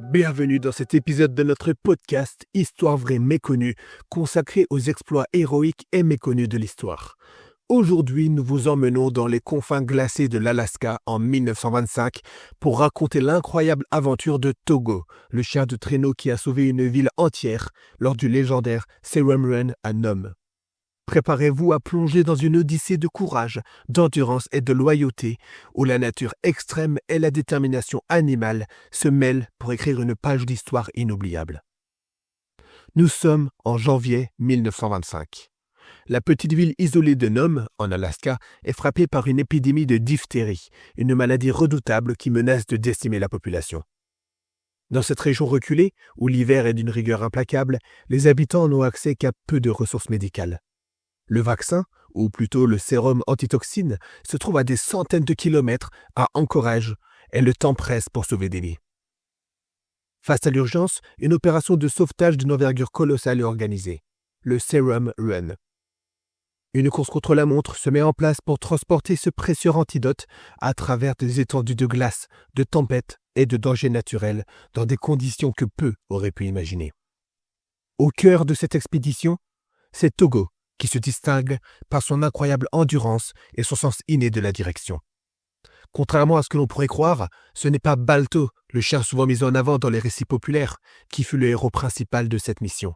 Bienvenue dans cet épisode de notre podcast Histoire vraie méconnue, consacré aux exploits héroïques et méconnus de l'histoire. Aujourd'hui, nous vous emmenons dans les confins glacés de l'Alaska en 1925 pour raconter l'incroyable aventure de Togo, le chien de traîneau qui a sauvé une ville entière lors du légendaire Serum Run à Nome. Préparez-vous à plonger dans une odyssée de courage, d'endurance et de loyauté, où la nature extrême et la détermination animale se mêlent pour écrire une page d'histoire inoubliable. Nous sommes en janvier 1925. La petite ville isolée de Nome, en Alaska, est frappée par une épidémie de diphtérie, une maladie redoutable qui menace de décimer la population. Dans cette région reculée, où l'hiver est d'une rigueur implacable, les habitants n'ont accès qu'à peu de ressources médicales. Le vaccin, ou plutôt le sérum antitoxine, se trouve à des centaines de kilomètres à Anchorage, et le temps presse pour sauver des vies. Face à l'urgence, une opération de sauvetage d'une envergure colossale est organisée, le Serum Run. Une course contre la montre se met en place pour transporter ce précieux antidote à travers des étendues de glace, de tempêtes et de dangers naturels dans des conditions que peu auraient pu imaginer. Au cœur de cette expédition, c'est Togo, qui se distingue par son incroyable endurance et son sens inné de la direction. Contrairement à ce que l'on pourrait croire, ce n'est pas Balto, le chien souvent mis en avant dans les récits populaires, qui fut le héros principal de cette mission.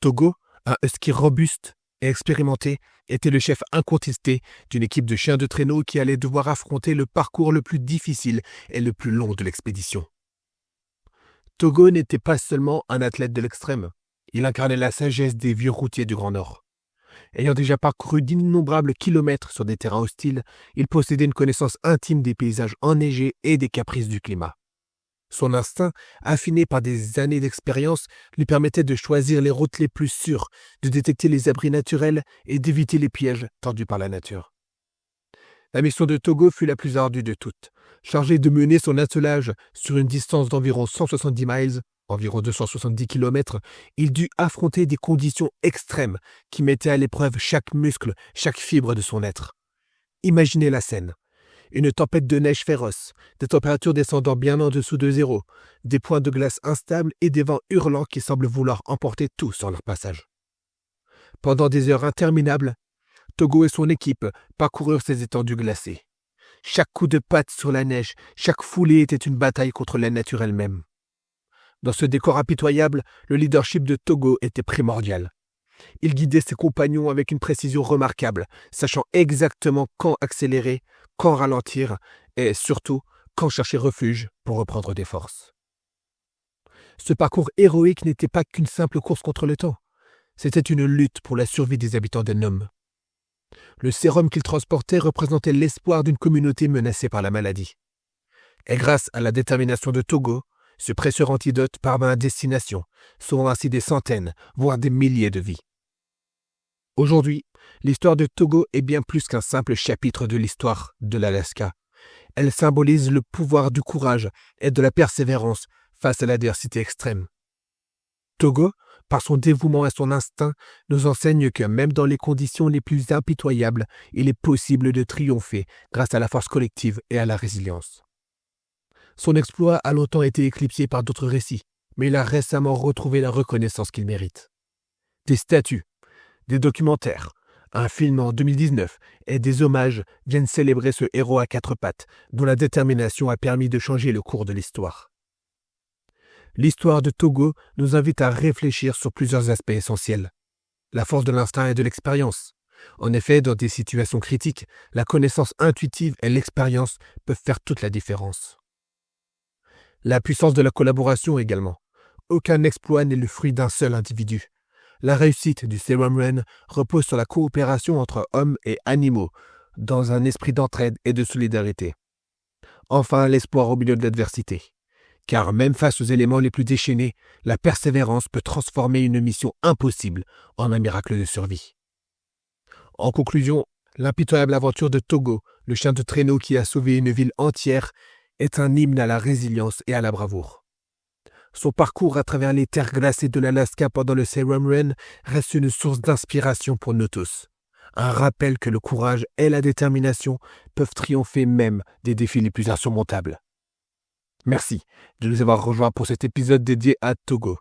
Togo, un husky robuste et expérimenté, était le chef incontesté d'une équipe de chiens de traîneau qui allait devoir affronter le parcours le plus difficile et le plus long de l'expédition. Togo n'était pas seulement un athlète de l'extrême, il incarnait la sagesse des vieux routiers du Grand Nord. Ayant déjà parcouru d'innombrables kilomètres sur des terrains hostiles, il possédait une connaissance intime des paysages enneigés et des caprices du climat. Son instinct, affiné par des années d'expérience, lui permettait de choisir les routes les plus sûres, de détecter les abris naturels et d'éviter les pièges tendus par la nature. La mission de Togo fut la plus ardue de toutes. Chargé de mener son attelage sur une distance d'environ 170 miles, environ 270 km, il dut affronter des conditions extrêmes qui mettaient à l'épreuve chaque muscle, chaque fibre de son être. Imaginez la scène. Une tempête de neige féroce, des températures descendant bien en dessous de zéro, des points de glace instables et des vents hurlants qui semblent vouloir emporter tout sur leur passage. Pendant des heures interminables, Togo et son équipe parcoururent ces étendues glacées. Chaque coup de patte sur la neige, chaque foulée était une bataille contre la nature elle-même. Dans ce décor impitoyable, le leadership de Togo était primordial. Il guidait ses compagnons avec une précision remarquable, sachant exactement quand accélérer, quand ralentir et surtout quand chercher refuge pour reprendre des forces. Ce parcours héroïque n'était pas qu'une simple course contre le temps. C'était une lutte pour la survie des habitants de Nome. Le sérum qu'il transportait représentait l'espoir d'une communauté menacée par la maladie. Et grâce à la détermination de Togo, ce précieux antidote parvint à destination, sauvant ainsi des centaines, voire des milliers de vies. Aujourd'hui, l'histoire de Togo est bien plus qu'un simple chapitre de l'histoire de l'Alaska. Elle symbolise le pouvoir du courage et de la persévérance face à l'adversité extrême. Togo, par son dévouement et son instinct, nous enseigne que même dans les conditions les plus impitoyables, il est possible de triompher grâce à la force collective et à la résilience. Son exploit a longtemps été éclipsé par d'autres récits, mais il a récemment retrouvé la reconnaissance qu'il mérite. Des statues, des documentaires, un film en 2019 et des hommages viennent célébrer ce héros à quatre pattes, dont la détermination a permis de changer le cours de l'histoire. L'histoire de Togo nous invite à réfléchir sur plusieurs aspects essentiels. La force de l'instinct et de l'expérience. En effet, dans des situations critiques, la connaissance intuitive et l'expérience peuvent faire toute la différence. La puissance de la collaboration également. Aucun exploit n'est le fruit d'un seul individu. La réussite du Serum Run repose sur la coopération entre hommes et animaux, dans un esprit d'entraide et de solidarité. Enfin, l'espoir au milieu de l'adversité. Car même face aux éléments les plus déchaînés, la persévérance peut transformer une mission impossible en un miracle de survie. En conclusion, l'impitoyable aventure de Togo, le chien de traîneau qui a sauvé une ville entière, est un hymne à la résilience et à la bravoure. Son parcours à travers les terres glacées de l'Alaska pendant le Serum Run reste une source d'inspiration pour nous tous. Un rappel que le courage et la détermination peuvent triompher même des défis les plus insurmontables. Merci de nous avoir rejoints pour cet épisode dédié à Togo.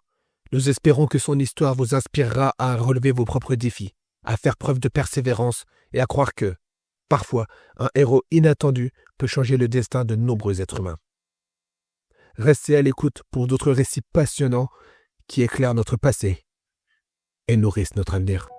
Nous espérons que son histoire vous inspirera à relever vos propres défis, à faire preuve de persévérance et à croire que, parfois, un héros inattendu peut changer le destin de nombreux êtres humains. Restez à l'écoute pour d'autres récits passionnants qui éclairent notre passé et nourrissent notre avenir.